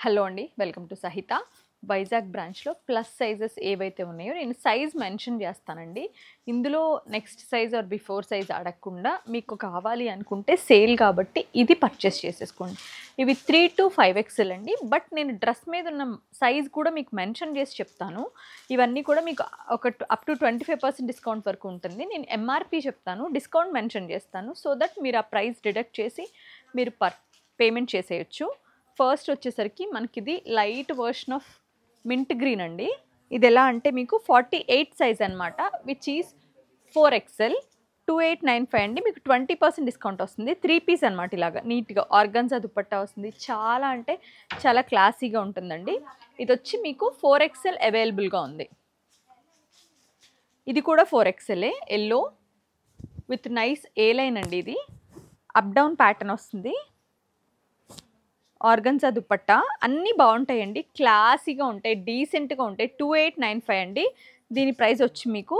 Hello అండి, welcome to సహిత. వైజాగ్ బ్రాంచ్లో ప్లస్ సైజెస్ ఏవైతే ఉన్నాయో నేను సైజ్ మెన్షన్ చేస్తానండి. ఇందులో next size are before size అడగకుండా మీకు కావాలి అనుకుంటే సేల్ కాబట్టి ఇది పర్చేస్ చేసేసుకోండి. ఇవి 3 to 5XL అండి. బట్ నేను డ్రెస్ మీద ఉన్న సైజ్ కూడా మీకు మెన్షన్ చేసి చెప్తాను. ఇవన్నీ కూడా మీకు ఒక అప్ టు 25% డిస్కౌంట్ వరకు ఉంటుంది. నేను ఎంఆర్పి చెప్తాను, డిస్కౌంట్ మెన్షన్ చేస్తాను. సో దట్ మీరు ఆ ప్రైస్ డిడక్ట్ చేసి మీరు పేమెంట్ చేసేయచ్చు. ఫస్ట్ వచ్చేసరికి మనకి ఇది light version of mint green అండి. ఇది ఎలా అంటే మీకు 48 సైజ్ అనమాట, విచ్ ఈజ్ 4XL, 2895 అండి. మీకు 20% డిస్కౌంట్ వస్తుంది. 3 పీస్ అనమాట. ఇలాగా నీట్గా ఆర్గన్జా దుపట్టా వస్తుంది. చాలా అంటే చాలా క్లాసీగా ఉంటుందండి. ఇది వచ్చి మీకు 4XL అవైలబుల్గా ఉంది. ఇది కూడా 4XLే, yellow with nice A line అండి. ఇది అప్ డౌన్ ప్యాటర్న్ వస్తుంది. ఆర్గన్జా దుపట్టా అన్నీ బాగుంటాయండి, క్లాసీగా ఉంటాయి, డీసెంట్గా ఉంటాయి. 2895 అండి. దీని ప్రైస్ వచ్చి మీకు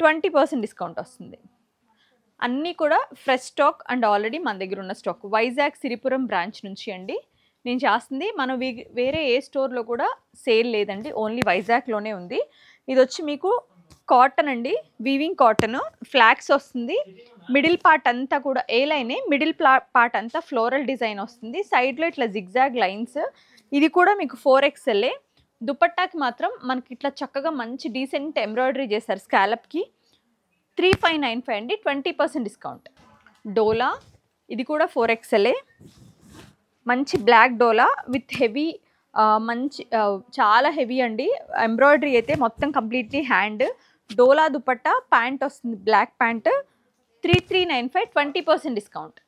20% డిస్కౌంట్ వస్తుంది. అన్నీ కూడా ఫ్రెష్ స్టాక్ అండ్ ఆల్రెడీ మన దగ్గర ఉన్న స్టాక్. వైజాగ్ సిరిపురం బ్రాంచ్ నుంచి అండి నేను చేస్తుంది. మనం వేరే ఏ స్టోర్లో కూడా సేల్ లేదండి, ఓన్లీ వైజాగ్లోనే ఉంది. ఇది వచ్చి మీకు కాటన్ అండి, వీవింగ్ కాటన్, ఫ్లాక్స్ వస్తుంది. మిడిల్ పార్ట్ అంతా కూడా ఏ లైనే, మిడిల్ పార్ట్ అంతా ఫ్లోరల్ డిజైన్ వస్తుంది. సైడ్లో ఇట్లా జిగ్జాగ్ లైన్స్. ఇది కూడా మీకు 4XLే. దుపట్టాకి మాత్రం మనకి ఇట్లా చక్కగా మంచి డీసెంట్ ఎంబ్రాయిడరీ చేశారు స్కాలప్కి. 3595 అండి, 20% డిస్కౌంట్. డోలా, ఇది కూడా 4XLే. మంచి బ్లాక్ డోలా విత్ హెవీ, మంచి చాలా హెవీ అండి. ఎంబ్రాయిడరీ అయితే మొత్తం కంప్లీట్లీ హ్యాండ్. డోలా దుపట్టా, ప్యాంట్ వస్తుంది, బ్లాక్ ప్యాంట్. 3395, 20% డిస్కౌంట్.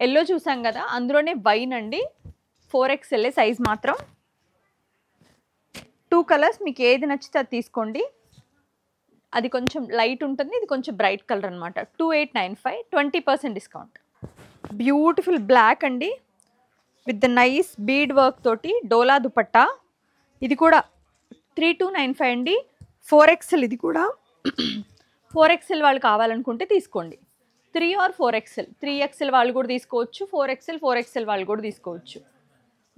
ఎల్లో చూసాం కదా, అందులోనే వైన్ అండి, 4XLే సైజ్ మాత్రం. 2 కలర్స్, మీకు ఏది నచ్చితే అది తీసుకోండి. అది కొంచెం లైట్ ఉంటుంది, ఇది కొంచెం బ్రైట్ కలర్ అనమాట. 2895, 20% డిస్కౌంట్. బ్యూటిఫుల్ బ్లాక్ అండి with the nice bead work తోటి డోలా దుపట్టా. ఇది కూడా 3295 అండి, 4XL. ఇది కూడా 4XL వాళ్ళు కావాలనుకుంటే తీసుకోండి. 3 or 4XL, 3XL వాళ్ళు కూడా తీసుకోవచ్చు, 4XL వాళ్ళు కూడా తీసుకోవచ్చు.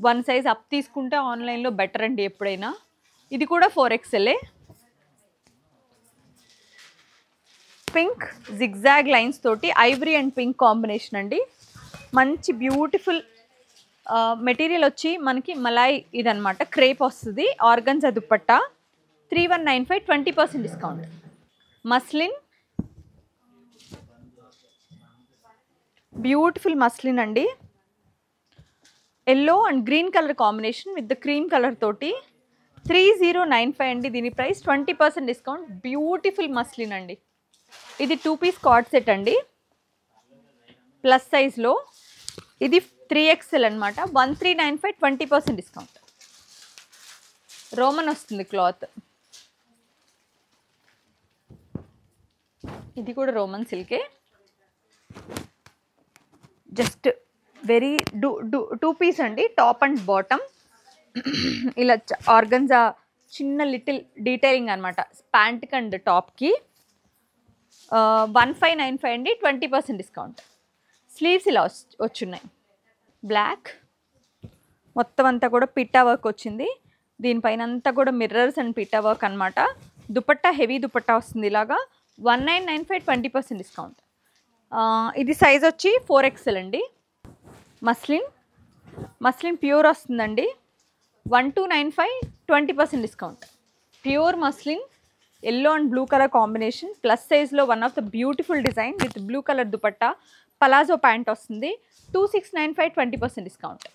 1 సైజ్ అప్ తీసుకుంటే ఆన్లైన్లో బెటర్ అండి ఎప్పుడైనా. ఇది కూడా 4XLే. పింక్ జిగ్జాగ్ లైన్స్ తోటి ఐవరీ అండ్ పింక్ కాంబినేషన్ అండి. మంచి బ్యూటిఫుల్ మెటీరియల్ వచ్చి మనకి మలాయ్ ఇదనమాట, క్రేప్ వస్తుంది. Organza dupatta 3195, 20% discount. Muslin, beautiful muslin అండి. Yellow and green colour combination with the cream colour తోటి 3095 అండి. దీని ప్రైస్ 20% డిస్కౌంట్. బ్యూటిఫుల్ మస్లిన్ అండి. ఇది 2 పీస్ కార్డ్ సెట్ అండి, ప్లస్ సైజ్లో. ఇది 3XL అనమాట, 1395, 20% డిస్కౌంట్. రోమన్ వస్తుంది క్లాత్. ఇది కూడా రోమన్ సిల్కే. జస్ట్ వెరీ 2 పీస్ అండి, టాప్ అండ్ బాటమ్. ఇలా ఆర్గన్జా చిన్న లిటిల్ డీటెయిలింగ్ అనమాట ప్యాంట్కి అండ్ టాప్కి. 1595 అండి, 20% డిస్కౌంట్. స్లీవ్స్ ఇలా వచ్చున్నాయి. బ్లాక్ మొత్తం అంతా కూడా పిట్టా వర్క్ వచ్చింది. దీనిపైన అంతా కూడా మిర్రర్స్ అండ్ పిట్టా వర్క్ అనమాట. దుపట్టా హెవీ దుపట్టా వస్తుంది ఇలాగా. 1995, 20% డిస్కౌంట్. ఇది సైజ్ వచ్చి 4XL అండి. మస్లిన్ ప్యూర్ వస్తుందండి. 1295, 20% discount. Pure muslin, yellow and blue colour combination, plus సైజ్లో one of the beautiful design with blue colour dupatta. Palazzo pant వస్తుంది. 2695, 20% డిస్కౌంట్.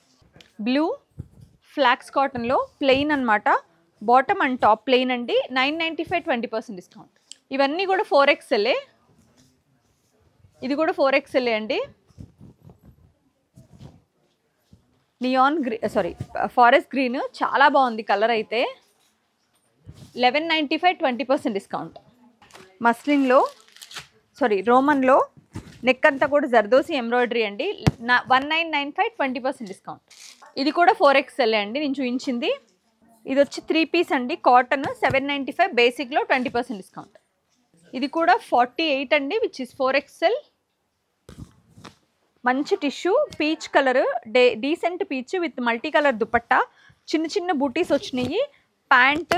బ్లూ ఫ్లాక్స్ కాటన్లో ప్లెయిన్ అనమాట, బాటమ్ అండ్ టాప్ ప్లెయిన్ అండి. 995, 20% discount. ఇవన్నీ కూడా 4XLే. ఇది కూడా 4XLే అండి. నియాన్ ఫారెస్ట్ గ్రీన్ చాలా బాగుంది కలర్ అయితే. 1195, 20% డిస్కౌంట్. రోమన్లో నెక్ అంతా కూడా జర్దోసి ఎంబ్రాయిడరీ అండి. 1995, 20% డిస్కౌంట్. ఇది కూడా 4XLే అండి, నేను చూపించింది. ఇది వచ్చి 3 పీస్ అండి, కాటన్, 795 బేసిక్లో 20% డిస్కౌంట్. ఇది కూడా 48 అండి, విచ్ ఇస్ 4XL. మంచి tissue peach colour, decent peach with multi colour dupatta. చిన్న చిన్న బూటీస్ వచ్చినాయి. ప్యాంట్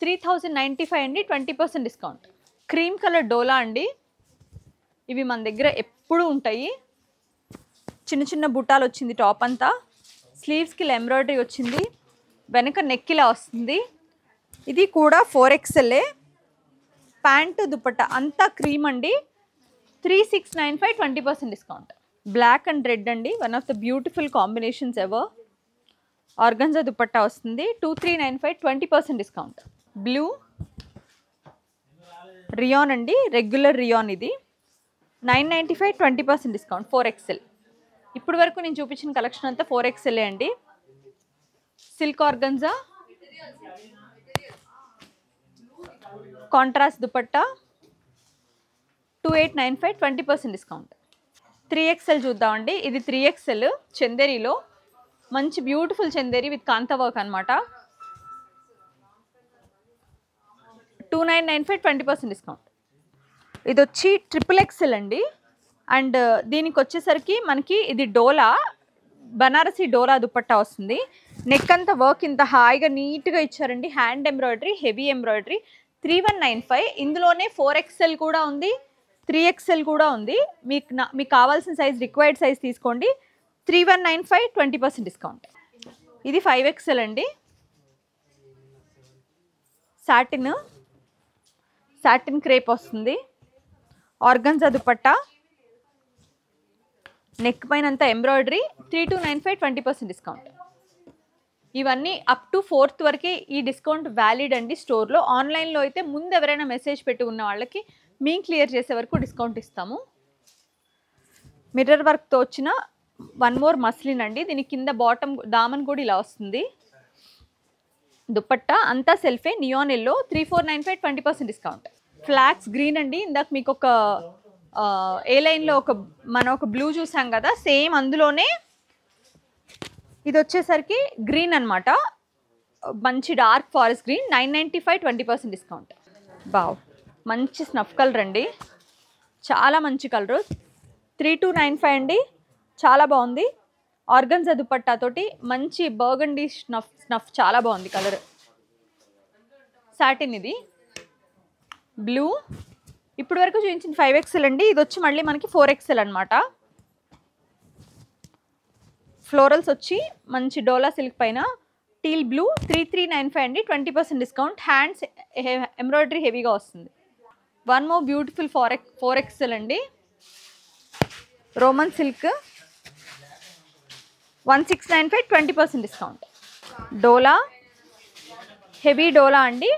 3095 అండి, 20% డిస్కౌంట్. క్రీమ్ కలర్ డోలా అండి, ఇవి మన దగ్గర ఎప్పుడు ఉంటాయి. చిన్న చిన్న బుట్టాలు వచ్చింది టాప్ అంతా, స్లీవ్స్కి ఇలా ఎంబ్రాయిడరీ వచ్చింది, వెనక నెక్ ఇలా వస్తుంది. ఇది కూడా 4XL. ప్యాంటు దుపట్టా అంతా క్రీమ్ అండి, 3695, 20% డిస్కౌంట్. బ్లాక్ అండ్ రెడ్ అండి, one of the beautiful combinations ever. Organza dupatta వస్తుంది, 2395, 20% డిస్కౌంట్. బ్లూ రియాన్ అండి, రెగ్యులర్ రియాన్, ఇది 995, 20% డిస్కౌంట్, 4XL. ఇప్పుడు వరకు నేను చూపించిన కలెక్షన్ అంతా 4XL అండి. Silk organza contrast dupatta 2895, 20% discount. 3XL చూద్దామండి. ఇది 3XL చందేరిలో, మంచి beautiful Chanderi with kantha work అనమాట. 2995, 20% డిస్కౌంట్. ఇది వచ్చి XXL అండి. అండ్ దీనికి వచ్చేసరికి మనకి ఇది డోలా, బనారసి డోలా దుపట్టా వస్తుంది. నెక్ అంతా వర్క్ ఇంత హాయిగా నీట్గా ఇచ్చారండి, హ్యాండ్ ఎంబ్రాయిడరీ, హెవీ ఎంబ్రాయిడరీ. 3195. ఇందులోనే 4XL కూడా ఉంది, 3XL కూడా ఉంది. మీకు కావాల్సిన సైజ్, రిక్వైర్డ్ సైజ్ తీసుకోండి. 3195, 20% డిస్కౌంట్. ఇది 5XL అండి. సాటిన్ క్రేప్ వస్తుంది, ఆర్గంజా దుపట్టా, నెక్ పైన అంతా ఎంబ్రాయిడరీ, 3295, 20% డిస్కౌంట్. ఇవన్నీ అప్ టు 4th వరకే ఈ డిస్కౌంట్ వ్యాలిడ్ అండి స్టోర్లో. ఆన్లైన్లో అయితే ముందు ఎవరైనా మెసేజ్ పెట్టి ఉన్న వాళ్ళకి మేము క్లియర్ చేసే వరకు డిస్కౌంట్ ఇస్తాము. మిర్రర్ వర్క్తో వచ్చిన వన్ మోర్ మస్లిన్ అండి, దీని కింద బాటమ్ దామన్ కూడా ఇలా వస్తుంది. దుపట్టా అంతా సెల్ఫే, neon yellow, 3495, 20% discount. Flax green అండి, ఇందాక మీకు ఒక ఏ లైన్లో మనం ఒక బ్లూ చూసాం కదా, సేమ్ అందులోనే ఇది వచ్చేసరికి గ్రీన్ అనమాట, మంచి డార్క్ ఫారెస్ట్ గ్రీన్, 995, 20% డిస్కౌంట్. బావ్, మంచి స్నఫ్ కలర్ అండి, చాలా మంచి కలరు, 3295 అండి, చాలా బాగుంది. ఆర్గంజా దుపట్టాతోటి మంచి బర్గండీ స్నఫ్ చాలా బాగుంది కలర్. సాటిన్ ఇది బ్లూ. ఇప్పుడు వరకు చూపించిన 5XL అండి, ఇది వచ్చి మళ్ళీ మనకి 4XL అనమాట. ఫ్లోరల్స్ వచ్చి మంచి డోలా సిల్క్ పైన టీల్ బ్లూ, 3395 అండి, 20% డిస్కౌంట్. హ్యాండ్స్ ఎంబ్రాయిడరీ హెవీగా వస్తుంది. వన్ మోర్ బ్యూటిఫుల్ 4XL అండి, రోమన్ సిల్క్, 1695, 20% డిస్కౌంట్. డోలా, హెవీ డోలా అండి,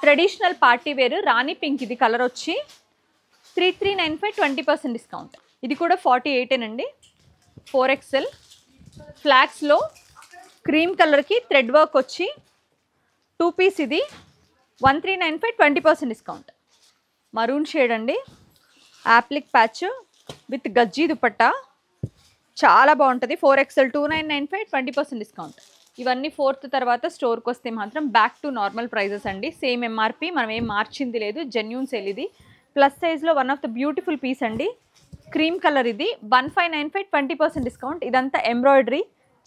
ట్రెడిషనల్ పార్టీ వేర్, రాణి పింక్ ఇది కలర్ వచ్చి, 3395, 20% డిస్కౌంట్. ఇది కూడా 48 అండి, 4XL. ఫ్లాక్స్లో క్రీమ్ కలర్కి థ్రెడ్ వర్క్ వచ్చి 2 పీస్, ఇది 1395, 20% డిస్కౌంట్. మరూన్ షేడ్ అండి, యాప్లిక్ ప్యాచ్ విత్ గజ్జీ దుపట్టా, చాలా బాగుంటుంది. 4XL, 2995, 20% discount. ఇవన్నీ 4th తర్వాత స్టోర్కి వస్తే మాత్రం బ్యాక్ టు నార్మల్ ప్రైజెస్ అండి, సేమ్ ఎంఆర్పి, మనం ఏం మార్చింది లేదు, జెన్యూన్ సేల్ ఇది. ప్లస్ సైజ్లో one of the beautiful piece అండి, క్రీమ్ కలర్, ఇది 1595, 20% డిస్కౌంట్. ఇదంతా ఎంబ్రాయిడరీ,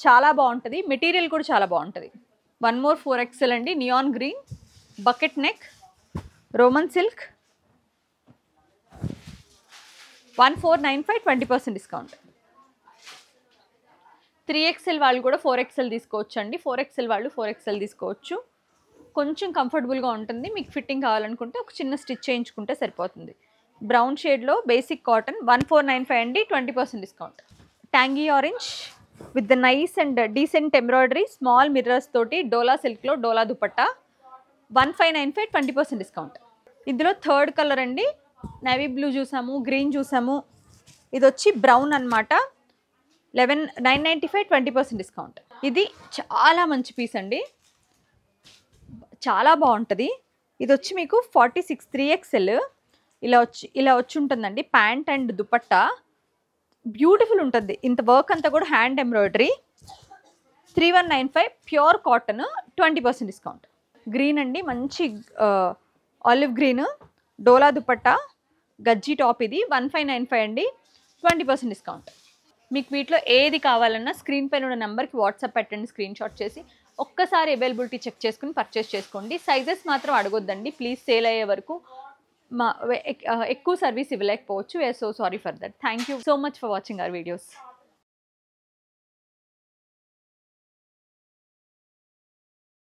చాలా బాగుంటుంది, మెటీరియల్ కూడా చాలా బాగుంటుంది. వన్ మోర్ 4XL అండి, neon green, bucket neck, Roman silk, 1495, 20% discount. 3XL వాళ్ళు కూడా 4XL తీసుకోవచ్చు అండి, 4XL వాళ్ళు 4XL తీసుకోవచ్చు. కొంచెం కంఫర్టబుల్గా ఉంటుంది, మీకు ఫిట్టింగ్ కావాలనుకుంటే ఒక చిన్న స్టిచ్ చేయించుకుంటే సరిపోతుంది. బ్రౌన్ షేడ్లో బేసిక్ కాటన్, 1495 అండి, 20% discount. Tangy orange with the nice and decent embroidery, small mirrors తోటి డోలా సిల్క్లో డోలా దుపట్టా, 1595, 20% డిస్కౌంట్. ఇందులో థర్డ్ కలర్ అండి, నేవీ బ్లూ చూసాము, గ్రీన్ చూసాము, ఇది వచ్చి బ్రౌన్ అనమాట, 995, 20% డిస్కౌంట్. ఇది చాలా మంచి పీస్ అండి, చాలా బాగుంటుంది. ఇది వచ్చి మీకు 46, 3XL ఇలా వచ్చి ఉంటుందండి. ప్యాంట్ అండ్ దుపట్టా బ్యూటిఫుల్ ఉంటుంది, ఇంత వర్క్ అంతా కూడా hand embroidery. 3195 pure cotton, 20% discount. Green అండి, మంచి ఆలివ్ గ్రీన్, డోలా దుపట్టా, గజ్జీ టాప్, ఇది 1595 అండి, 20% డిస్కౌంట్. మీకు వీటిలో ఏది కావాలన్నా స్క్రీన్ పైన ఉన్న నెంబర్కి వాట్సాప్ పెట్టండి, స్క్రీన్ షాట్ చేసి ఒక్కసారి అవైలబిలిటీ చెక్ చేసుకుని పర్చేస్ చేసుకోండి. సైజెస్ మాత్రం అడగొద్దండి ప్లీజ్, సేల్ అయ్యే వరకు ఎక్కువ సర్వీస్ ఇవ్వలేకపోవచ్చు. We're so sorry for that. Thank you so much for watching our videos.